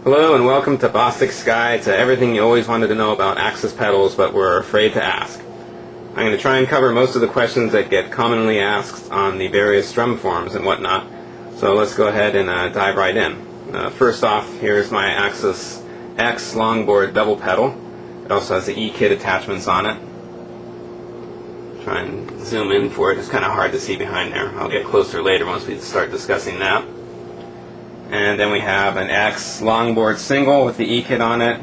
Hello and welcome to Bostic's Guide to everything you always wanted to know about axis pedals but were afraid to ask. I'm going to try and cover most of the questions that get commonly asked on the various drum forums and whatnot, so let's go ahead and dive right in. First off, here's my Axis X longboard double pedal. It also has the E-kit attachments on it. Try and zoom in for it, it's kind of hard to see behind there. I'll get closer later once we start discussing that. And then we have an X longboard single with the E-kit on it,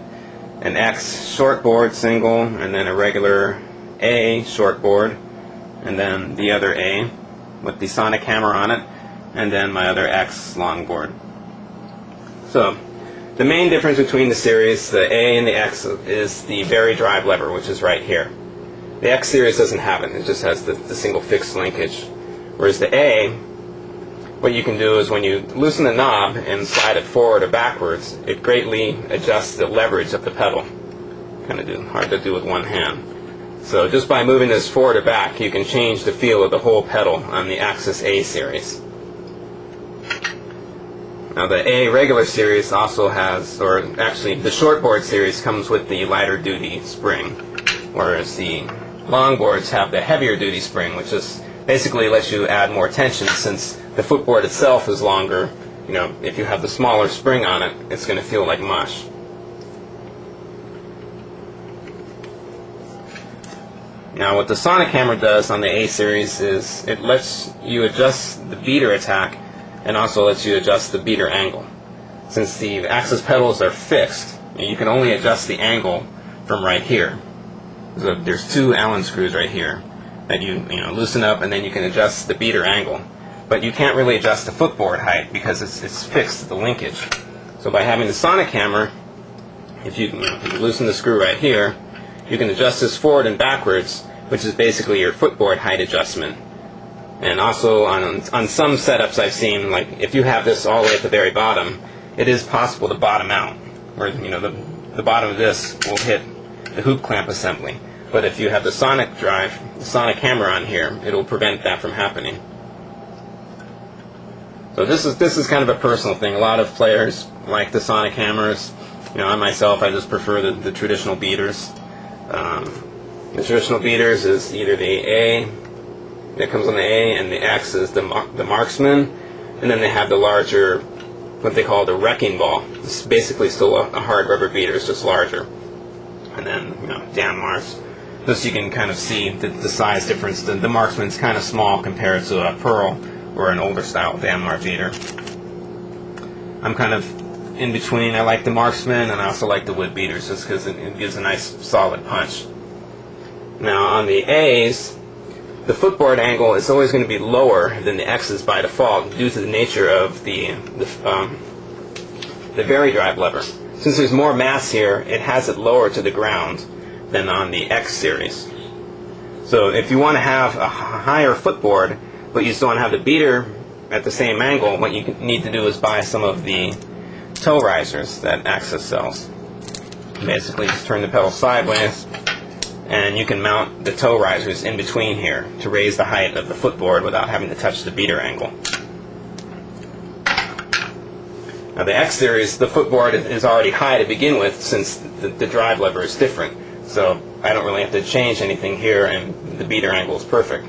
an X shortboard single, and then a regular A shortboard, and then the other A with the sonic hammer on it, and then my other X longboard. So, the main difference between the series, the A and the X, is the vary drive lever, which is right here. The X series doesn't have it, it just has the single fixed linkage. Whereas the A, what you can do is when you loosen the knob and slide it forward or backwards, it greatly adjusts the leverage of the pedal. Kind of hard to do with one hand. So just by moving this forward or back, you can change the feel of the whole pedal on the Axis A series. Now the A regular series also has, or actually the shortboard series comes with the lighter duty spring, whereas the longboards have the heavier duty spring, which just basically lets you add more tension since the footboard itself is longer. You know, if you have the smaller spring on it, it's going to feel like mush. Now what the sonic hammer does on the A series is it lets you adjust the beater attack and also lets you adjust the beater angle. Since the Axis pedals are fixed, you can only adjust the angle from right here. So there's two Allen screws right here that you loosen up, and then you can adjust the beater angle. But you can't really adjust the footboard height because it's fixed to the linkage. So by having the sonic hammer, if you loosen the screw right here, you can adjust this forward and backwards, which is basically your footboard height adjustment. And also on some setups I've seen, like if you have this all the way at the very bottom, it is possible to bottom out, where the bottom of this will hit the hoop clamp assembly. But if you have the sonic drive, the sonic hammer on here, it will prevent that from happening. So this is kind of a personal thing. A lot of players like the sonic hammers. I myself, I just prefer the traditional beaters. The traditional beaters is either the A that comes on the A, and the X is the marksman, and then they have the larger, what they call the wrecking ball. It's basically still a hard rubber beater, it's just larger. And then Dan marks. Thus you can kind of see the size difference. The marksman's kind of small compared to a Pearl or an older style Danmar beater. I'm kind of in between. I like the marksman and I also like the wood beaters just because it gives a nice solid punch. Now on the A's, the footboard angle is always going to be lower than the X's by default due to the nature of the vary drive lever. Since there's more mass here, it has it lower to the ground than on the X series. So if you want to have a higher footboard, but you still want to have the beater at the same angle, what you need to do is buy some of the toe risers that Axis sells. Basically just turn the pedal sideways, and you can mount the toe risers in between here to raise the height of the footboard without having to touch the beater angle. Now the X series, the footboard is already high to begin with since the drive lever is different. So I don't really have to change anything here, and the beater angle is perfect.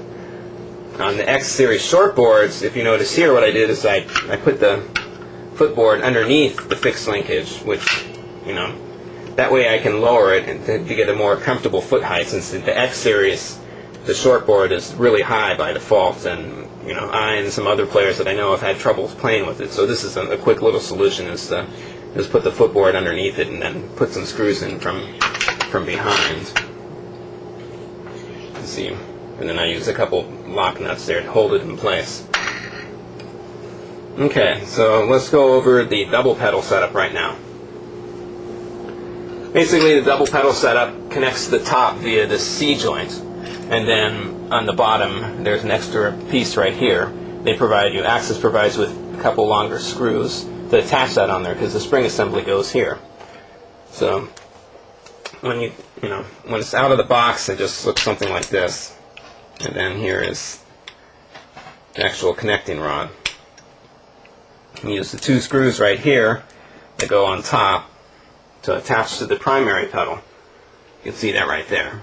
On the X series shortboards, if you notice here, what I did is I put the footboard underneath the fixed linkage, which, that way I can lower it and to get a more comfortable foot height, since the X series, the shortboard is really high by default, and I and some other players that I know have had trouble playing with it. So this is a quick little solution, is to just put the footboard underneath it and then put some screws in from behind. Let's see, and then I use a couple lock nuts there to hold it in place. Okay, so let's go over the double pedal setup right now. Basically, the double pedal setup connects to the top via the C joint, and then on the bottom there's an extra piece right here. Axis provides with a couple longer screws to attach that on there, because the spring assembly goes here. So when when it's out of the box, it just looks something like this, and then here is the actual connecting rod. You use the two screws right here that go on top to attach to the primary pedal. You can see that right there.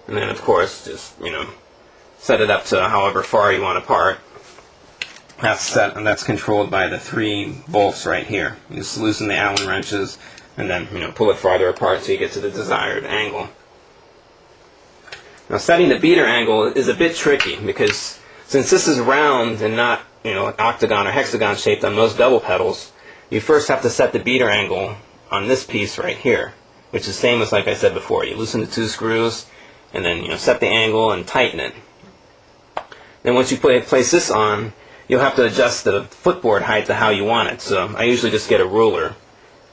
And then of course just, set it up to however far you want apart. That's set and that's controlled by the 3 bolts right here. You just loosen the Allen wrenches and then pull it farther apart so you get to the desired angle. Now setting the beater angle is a bit tricky because since this is round and not octagon or hexagon shaped on most double pedals, you first have to set the beater angle on this piece right here, which is the same as like I said before. You loosen the 2 screws and then set the angle and tighten it. Then once you place this on, you'll have to adjust the footboard height to how you want it. So I usually just get a ruler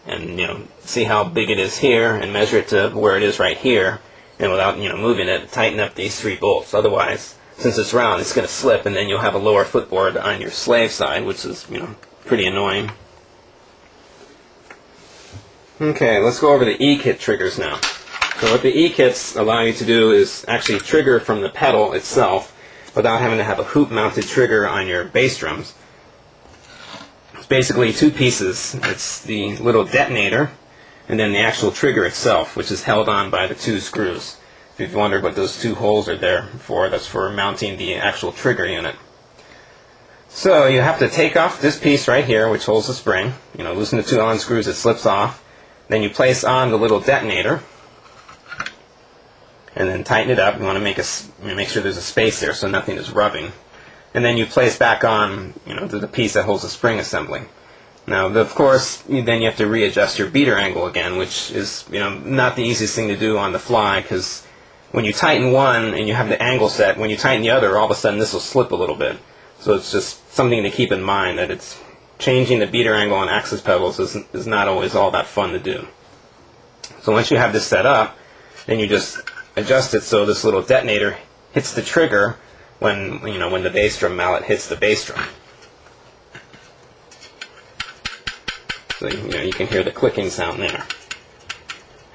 and see how big it is here and measure it to where it is right here, and without moving it, tighten up these 3 bolts. Otherwise, since it's round, it's going to slip, and then you'll have a lower footboard on your slave side, which is pretty annoying. Okay, let's go over the E-kit triggers now. So what the E-kits allow you to do is actually trigger from the pedal itself without having to have a hoop-mounted trigger on your bass drums. It's basically 2 pieces. It's the little detonator and then the actual trigger itself, which is held on by the 2 screws. If you've wondered what those 2 holes are there for, that's for mounting the actual trigger unit. So you have to take off this piece right here, which holds the spring. Loosen the 2 Allen screws, it slips off. Then you place on the little detonator and then tighten it up. You want to make sure there's a space there so nothing is rubbing. And then you place back on the piece that holds the spring assembly. Now, of course, then you have to readjust your beater angle again, which is not the easiest thing to do on the fly, because when you tighten one and you have the angle set, when you tighten the other, all of a sudden this will slip a little bit. So it's just something to keep in mind, that it's changing the beater angle on Axis pedals is not always all that fun to do. So once you have this set up, then you just adjust it so this little detonator hits the trigger when the bass drum mallet hits the bass drum. So you can hear the clicking sound there.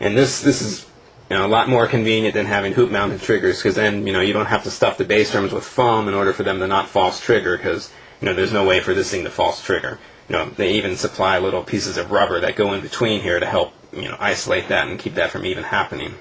And this is a lot more convenient than having hoop mounted triggers, because then you don't have to stuff the bass drums with foam in order for them to not false trigger, because there's no way for this thing to false trigger. They even supply little pieces of rubber that go in between here to help isolate that and keep that from even happening.